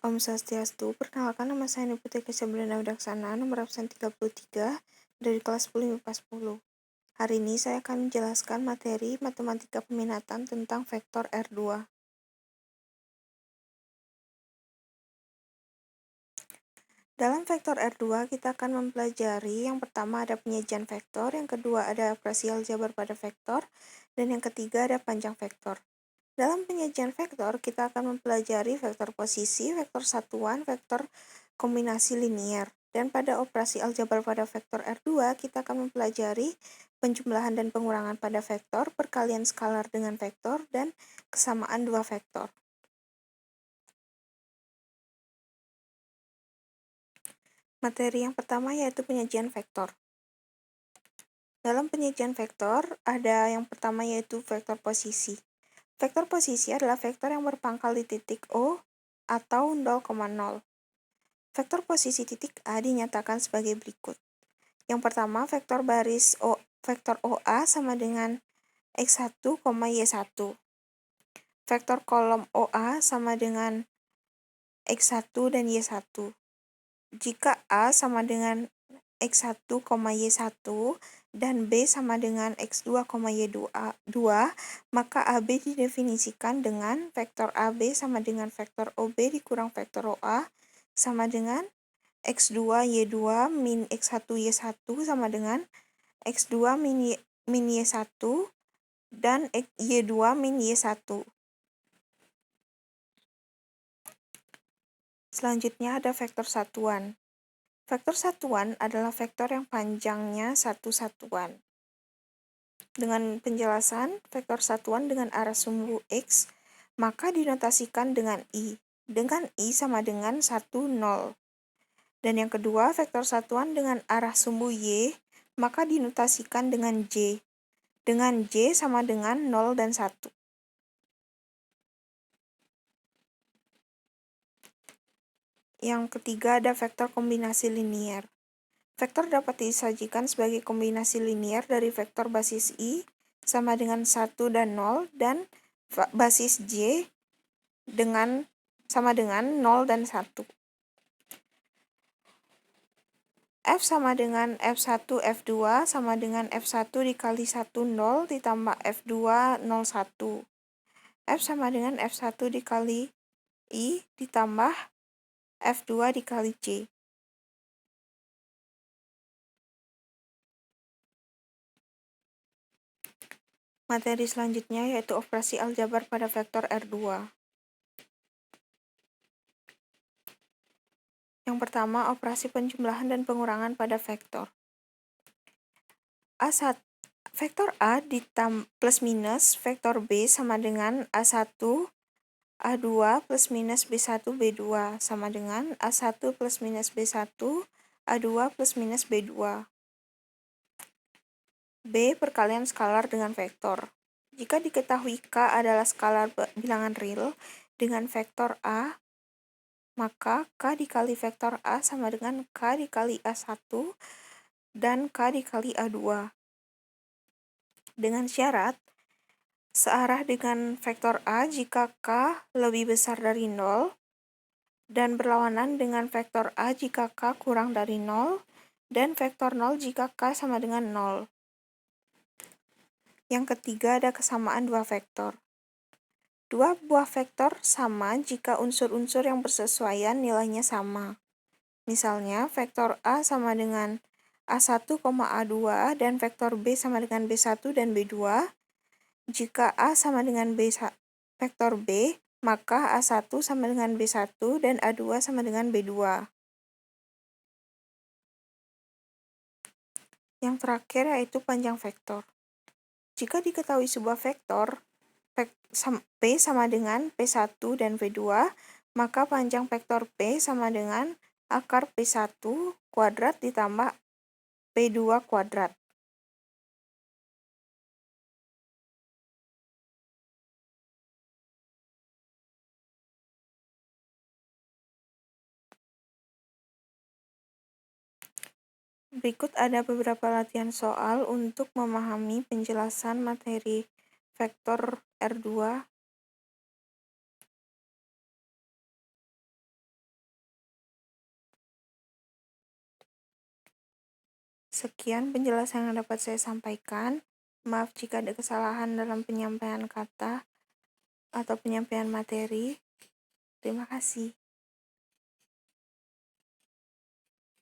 Om Swastiastu, perkenalkan nama saya Niputri Kesabrina Widaksana, nomor absen 33 dari kelas 10 IPA 10. Hari ini saya akan menjelaskan materi matematika peminatan tentang vektor R2. Dalam vektor R2, kita akan mempelajari yang pertama ada penyajian vektor, yang kedua ada operasi aljabar pada vektor, dan yang ketiga ada panjang vektor. Dalam penyajian vektor, kita akan mempelajari vektor posisi, vektor satuan, vektor kombinasi linier. Dan pada operasi aljabar pada vektor R2, kita akan mempelajari penjumlahan dan pengurangan pada vektor, perkalian skalar dengan vektor, dan kesamaan dua vektor. Materi yang pertama yaitu penyajian vektor. Dalam penyajian vektor, ada yang pertama yaitu vektor posisi. Vektor posisi adalah vektor yang berpangkal di titik O atau 0,0. Vektor posisi titik A dinyatakan sebagai berikut. Yang pertama, vektor baris vektor OA sama dengan X1, Y1. Vektor kolom OA sama dengan X1 dan Y1. Jika A sama dengan X1, Y1 dan B sama dengan X2, Y2, maka AB didefinisikan dengan vektor AB sama dengan vektor OB dikurang vektor OA sama dengan X2, Y2 min X1, Y1 sama dengan X2 min Y1 dan Y2 min Y1. Selanjutnya ada vektor satuan. Vektor satuan adalah vektor yang panjangnya satu satuan. Dengan penjelasan, vektor satuan dengan arah sumbu X, maka dinotasikan dengan I. Dengan I sama dengan 1, 0. Dan yang kedua, vektor satuan dengan arah sumbu Y, maka dinotasikan dengan J. Dengan J sama dengan 0 dan 1. Yang ketiga ada vektor kombinasi linier. Vektor dapat disajikan sebagai kombinasi linier dari vektor basis I sama dengan 1 dan 0 dan basis J sama dengan 0 dan 1. F sama dengan F1, F2 sama dengan F1 dikali 1, 0 ditambah F2, 0, 1. F sama dengan F1 dikali I ditambah F2 dikali C. Materi selanjutnya yaitu operasi aljabar pada vektor R2. Yang pertama, operasi penjumlahan dan pengurangan pada vektor. A1, vektor A plus minus vektor B sama dengan A1, A2 plus minus B1, B2 sama dengan A1 plus minus B1, A2 plus minus B2. B perkalian skalar dengan vektor. Jika diketahui K adalah skalar bilangan real dengan vektor A, maka K dikali vektor A sama dengan K dikali A1 dan K dikali A2. Dengan syarat, searah dengan vektor A jika K lebih besar dari 0, dan berlawanan dengan vektor A jika K kurang dari 0, dan vektor 0 jika K sama dengan 0. Yang ketiga ada kesamaan dua vektor. Dua buah vektor sama jika unsur-unsur yang bersesuaian nilainya sama. Misalnya, vektor A sama dengan A1, A2 dan vektor B sama dengan B1 dan B2. Jika A sama dengan vektor B, maka A1 sama dengan B1 dan A2 sama dengan B2. Yang terakhir yaitu panjang vektor. Jika diketahui sebuah vektor P sama dengan P1 dan P2, maka panjang vektor P sama dengan akar P1 kuadrat ditambah P2 kuadrat. Berikut ada beberapa latihan soal untuk memahami penjelasan materi vektor R2 Sekian penjelasan yang dapat saya sampaikan. Maaf jika ada kesalahan dalam penyampaian kata atau penyampaian materi. Terima kasih.